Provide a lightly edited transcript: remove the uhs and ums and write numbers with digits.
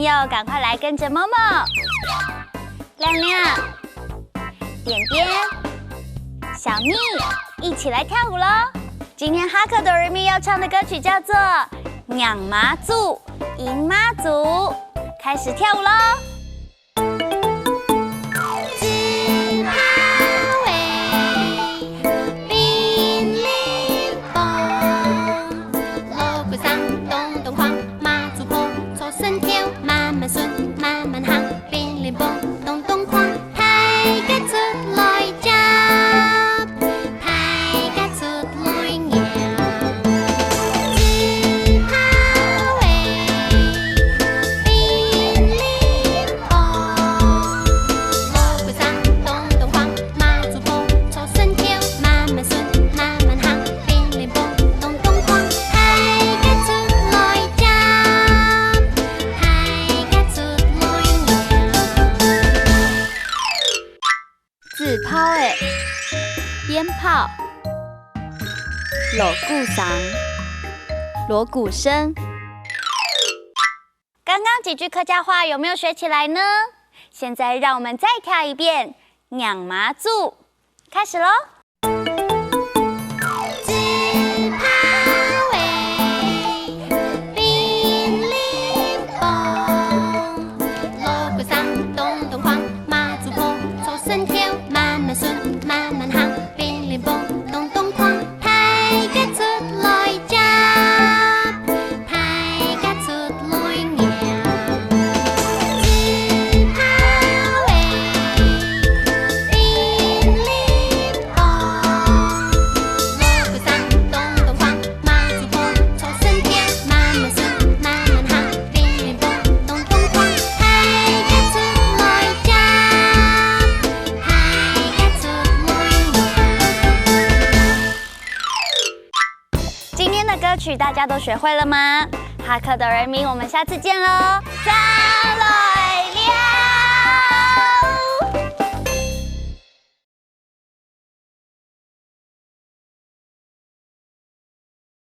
朋友赶快来跟着某某、亮亮、点点、小蜜一起来跳舞喽！今天哈克哆瑞咪要唱的歌曲叫做《娘妈祖迎妈祖》，开始跳舞喽！自抛的鞭炮、锣鼓嗓、锣鼓声。刚刚几句客家话有没有学起来呢？现在让我们再跳一遍《娘妈祖》，开始喽！歌曲大家都学会了吗？哈克哆瑞咪，我们下次见喽！加喽！